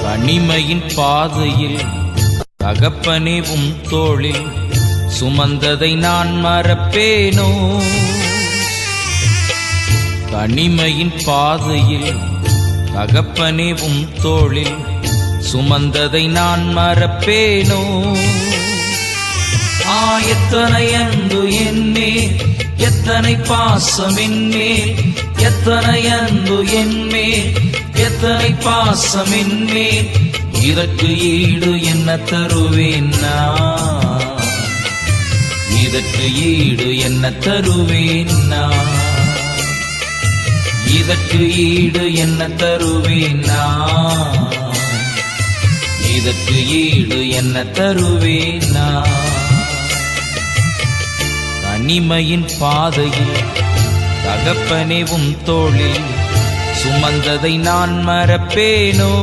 தனிமையின் பாதையில் தகப்பனே உம் தோளில் சுமந்ததை நான் மறப்பேனோ? தனிமையின் பாதையில் தகப்பனே உம் தோளில் சுமந்ததை நான் மறப்பேனோ? எத்தனை அன்பு என்மேல், எத்தனை பாசம் என்மேல், எத்தனை அன்பு என்மேல், எத்தனை பாசம் என்மேல், இதற்கு ஈடு என்ன தருவேன் நான்? இதற்கு ஈடு என்ன தருவேன் நான்? இதற்கு ஈடு என்ன தருவேன் நான்? இதற்கு ஈடு என்ன தருவேன் நான்? தனிமையின் பாதையில் தகப்பனே உம் தோளில் சுமந்ததை நான் மறப்பேனோ?